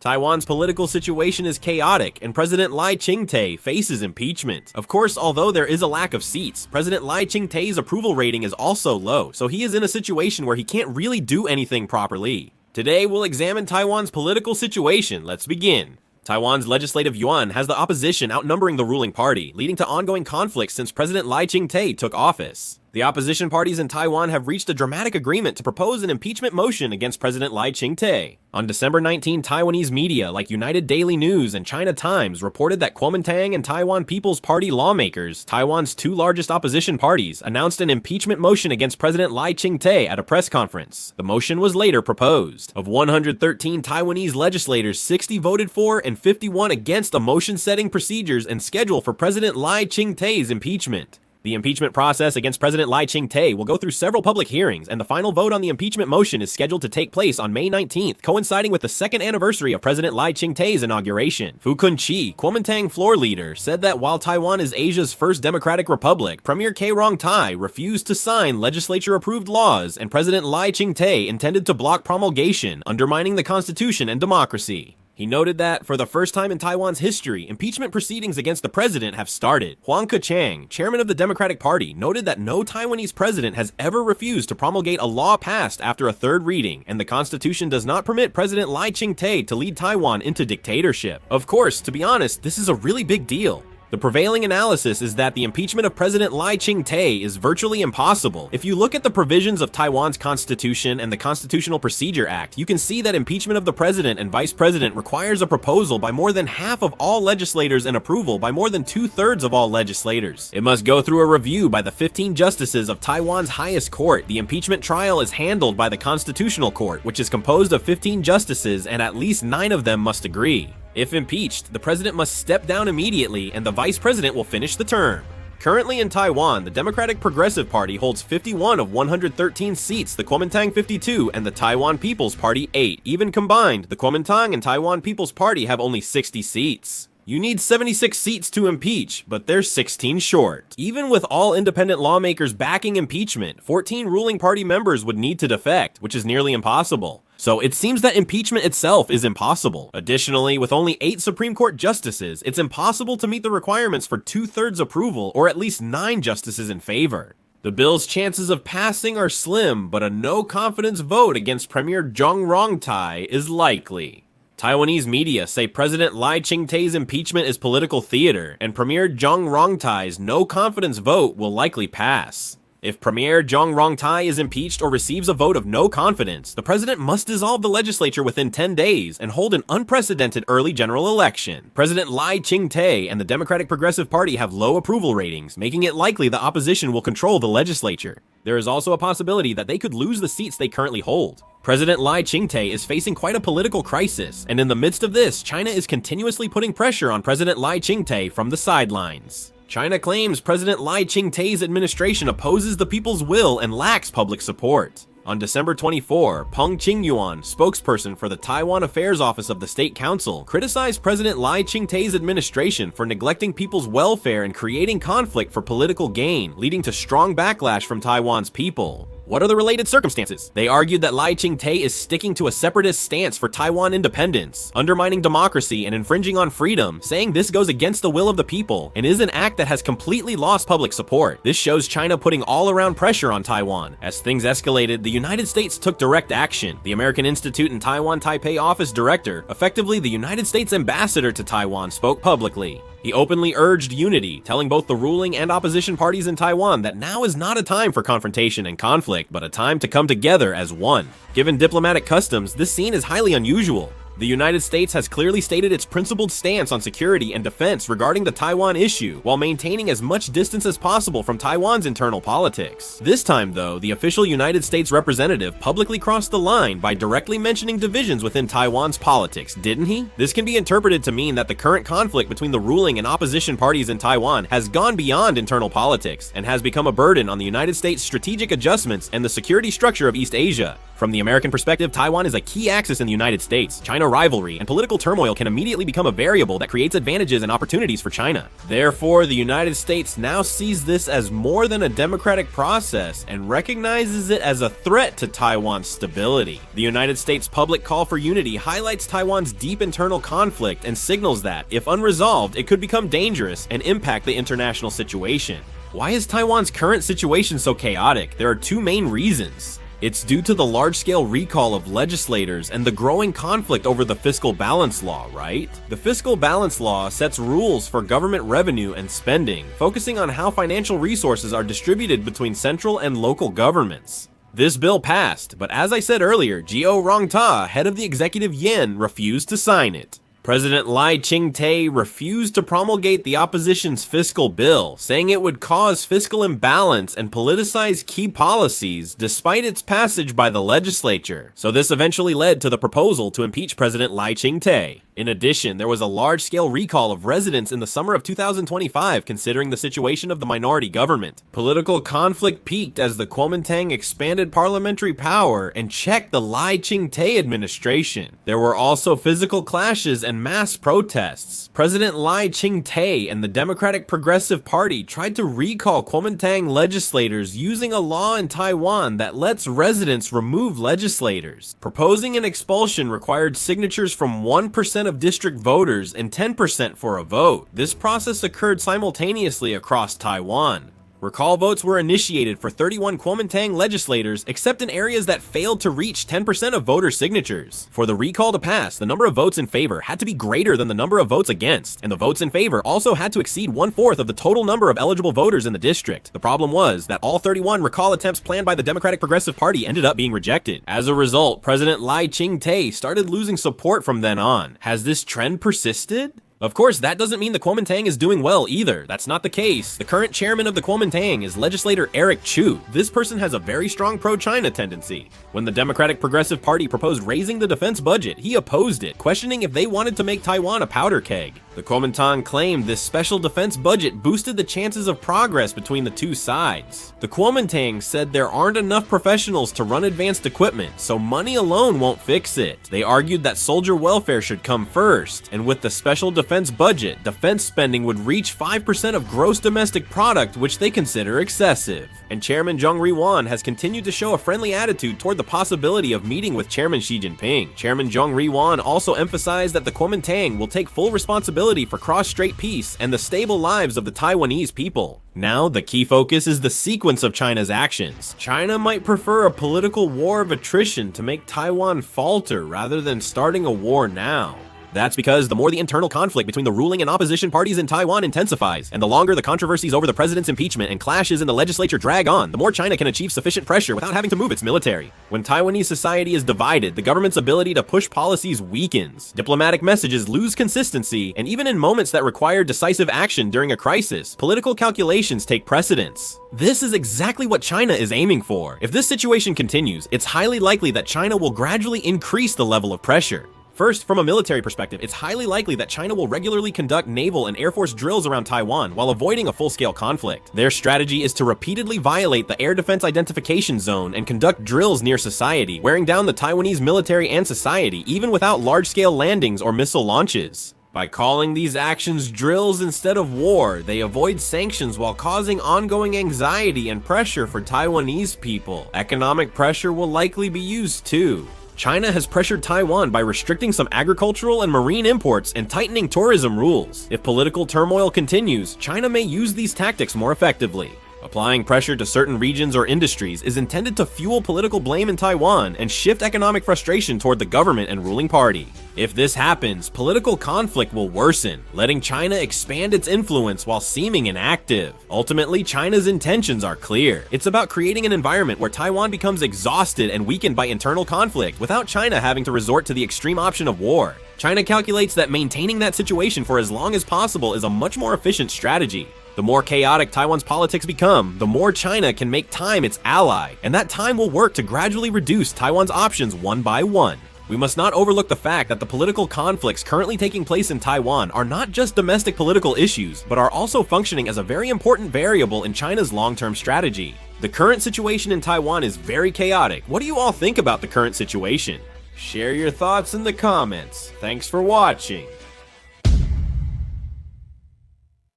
Taiwan's political situation is chaotic, and President Ching-te faces impeachment. Of course, although there is a lack of seats, President Ching-te's approval rating is also low, so he is in a situation where he can't really do anything properly. Today, we'll examine Taiwan's political situation. Let's begin. Taiwan's legislative yuan has the opposition outnumbering the ruling party, leading to ongoing conflicts since President Ching-te took office. The opposition parties in Taiwan have reached a dramatic agreement to propose an impeachment motion against President Ching-te. On December 19, Taiwanese media like United Daily News and China-Times reported that Kuomintang and Taiwan People's Party lawmakers, Taiwan's two largest opposition parties, announced an impeachment motion against President Ching-te at a press conference. The motion was later proposed. Of 113 Taiwanese legislators, 60 voted for and 51 against a motion-setting procedures and schedule for President Ching-te's impeachment. The impeachment process against President Ching-te will go through several public hearings, and the final vote on the impeachment motion is scheduled to take place on May 19th, coinciding with the second anniversary of President Ching-te's inauguration. Fu Kun-chi, Kuomintang floor leader, said that while Taiwan is Asia's first democratic republic, Premier Rong-tai refused to sign legislature-approved laws, and President Ching-te intended to block promulgation, undermining the constitution and democracy. He noted that, for the first time in Taiwan's history, impeachment proceedings against the president have started. Huang Ke-chang, chairman of the Democratic Party, noted that no Taiwanese president has ever refused to promulgate a law passed after a third reading, and the constitution does not permit President Ching-te to lead Taiwan into dictatorship. Of course, to be honest, this is a really big deal. The prevailing analysis is that the impeachment of President Ching-te is virtually impossible. If you look at the provisions of Taiwan's constitution and the Constitutional Procedure Act, you can see that impeachment of the president and vice president requires a proposal by more than half of all legislators and approval by more than 2/3 of all legislators. It must go through a review by the 15 justices of Taiwan's highest court. The impeachment trial is handled by the Constitutional Court, which is composed of 15 justices, and at least 9 of them must agree. If impeached, the president must step down immediately and the vice president will finish the term. Currently in Taiwan, the Democratic Progressive Party holds 51 of 113 seats, the Kuomintang 52, and the Taiwan People's Party 8. Even combined, the Kuomintang and Taiwan People's Party have only 60 seats. You need 76 seats to impeach, but they're 16 short. Even with all independent lawmakers backing impeachment, 14 ruling party members would need to defect, which is nearly impossible. So it seems that impeachment itself is impossible. Additionally, with only 8 Supreme Court justices, it's impossible to meet the requirements for 2/3 approval or at least 9 justices in favor. The bill's chances of passing are slim, but a no-confidence vote against Premier Rong-tai is likely. Taiwanese media say President Ching-te's impeachment is political theater, and Premier Rong-tai's no-confidence vote will likely pass. If Premier Rong-tai is impeached or receives a vote of no confidence, the president must dissolve the legislature within 10 days and hold an unprecedented early general election. President Ching-te and the Democratic Progressive Party have low approval ratings, making it likely the opposition will control the legislature. There is also a possibility that they could lose the seats they currently hold. President Ching-te is facing quite a political crisis, and in the midst of this, China is continuously putting pressure on President Ching-te from the sidelines. China claims President Ching-te's administration opposes the people's will and lacks public support. On December 24, Peng Qingyuan, spokesperson for the Taiwan Affairs Office of the State Council, criticized President Ching-te's administration for neglecting people's welfare and creating conflict for political gain, leading to strong backlash from Taiwan's people. What are the related circumstances? They argued that Ching-te is sticking to a separatist stance for Taiwan independence, undermining democracy and infringing on freedom, saying this goes against the will of the people and is an act that has completely lost public support. This shows China putting all-around pressure on Taiwan. As things escalated, the United States took direct action. The American Institute and Taiwan Taipei office director, effectively the United States ambassador to Taiwan, spoke publicly. He openly urged unity, telling both the ruling and opposition parties in Taiwan that now is not a time for confrontation and conflict, but a time to come together as one. Given diplomatic customs, this scene is highly unusual. The United States has clearly stated its principled stance on security and defense regarding the Taiwan issue, while maintaining as much distance as possible from Taiwan's internal politics. This time, though, the official United States representative publicly crossed the line by directly mentioning divisions within Taiwan's politics, didn't he? This can be interpreted to mean that the current conflict between the ruling and opposition parties in Taiwan has gone beyond internal politics and has become a burden on the United States' strategic adjustments and the security structure of East Asia. From the American perspective, Taiwan is a key axis in the United States. China rivalry and political turmoil can immediately become a variable that creates advantages and opportunities for China. Therefore, the United States now sees this as more than a democratic process and recognizes it as a threat to Taiwan's stability. The United States' public call for unity highlights Taiwan's deep internal conflict and signals that, if unresolved, it could become dangerous and impact the international situation. Why is Taiwan's current situation so chaotic? There are two main reasons. It's due to the large-scale recall of legislators and the growing conflict over the fiscal balance law, right? The fiscal balance law sets rules for government revenue and spending, focusing on how financial resources are distributed between central and local governments. This bill passed, but as I said earlier, Geo Rongta, head of the executive yuan, refused to sign it. President Ching-te refused to promulgate the opposition's fiscal bill, saying it would cause fiscal imbalance and politicize key policies despite its passage by the legislature. So this eventually led to the proposal to impeach President Ching-te. In addition, there was a large-scale recall of residents in the summer of 2025 considering the situation of the minority government. Political conflict peaked as the Kuomintang expanded parliamentary power and checked the Ching-te administration. There were also physical clashes and mass protests. President Ching-te and the Democratic Progressive Party tried to recall Kuomintang legislators using a law in Taiwan that lets residents remove legislators. Proposing an expulsion required signatures from 1% of district voters and 10% for a vote. This process occurred simultaneously across Taiwan. Recall votes were initiated for 31 Kuomintang legislators, except in areas that failed to reach 10% of voter signatures. For the recall to pass, the number of votes in favor had to be greater than the number of votes against, and the votes in favor also had to exceed 1/4 of the total number of eligible voters in the district. The problem was that all 31 recall attempts planned by the Democratic Progressive Party ended up being rejected. As a result, President Ching-te started losing support from then on. Has this trend persisted? Of course, that doesn't mean the Kuomintang is doing well either. That's not the case. The current chairman of the Kuomintang is legislator Eric Chu. This person has a very strong pro-China tendency. When the Democratic Progressive Party proposed raising the defense budget, he opposed it, questioning if they wanted to make Taiwan a powder keg. The Kuomintang claimed this special defense budget boosted the chances of progress between the two sides. The Kuomintang said there aren't enough professionals to run advanced equipment, so money alone won't fix it. They argued that soldier welfare should come first, and with the special defense budget, defense spending would reach 5% of gross domestic product, which they consider excessive. And Chairman Zhang Ri-wan has continued to show a friendly attitude toward the possibility of meeting with Chairman Xi Jinping. Chairman Zhang Ri-wan also emphasized that the Kuomintang will take full responsibility for Cross-Strait peace and the stable lives of the Taiwanese people. Now, the key focus is the sequence of China's actions. China might prefer a political war of attrition to make Taiwan falter rather than starting a war now. That's because the more the internal conflict between the ruling and opposition parties in Taiwan intensifies, and the longer the controversies over the president's impeachment and clashes in the legislature drag on, the more China can achieve sufficient pressure without having to move its military. When Taiwanese society is divided, the government's ability to push policies weakens. Diplomatic messages lose consistency, and even in moments that require decisive action during a crisis, political calculations take precedence. This is exactly what China is aiming for. If this situation continues, it's highly likely that China will gradually increase the level of pressure. First, from a military perspective, it's highly likely that China will regularly conduct naval and air force drills around Taiwan while avoiding a full-scale conflict. Their strategy is to repeatedly violate the air defense identification zone and conduct drills near society, wearing down the Taiwanese military and society, even without large-scale landings or missile launches. By calling these actions drills instead of war, they avoid sanctions while causing ongoing anxiety and pressure for Taiwanese people. Economic pressure will likely be used too. China has pressured Taiwan by restricting some agricultural and marine imports and tightening tourism rules. If political turmoil continues, China may use these tactics more effectively. Applying pressure to certain regions or industries is intended to fuel political blame in Taiwan and shift economic frustration toward the government and ruling party. If this happens, political conflict will worsen, letting China expand its influence while seeming inactive. Ultimately, China's intentions are clear. It's about creating an environment where Taiwan becomes exhausted and weakened by internal conflict without China having to resort to the extreme option of war. China calculates that maintaining that situation for as long as possible is a much more efficient strategy. The more chaotic Taiwan's politics become, the more China can make time its ally, and that time will work to gradually reduce Taiwan's options one by one. We must not overlook the fact that the political conflicts currently taking place in Taiwan are not just domestic political issues, but are also functioning as a very important variable in China's long-term strategy. The current situation in Taiwan is very chaotic. What do you all think about the current situation? Share your thoughts in the comments. Thanks for watching.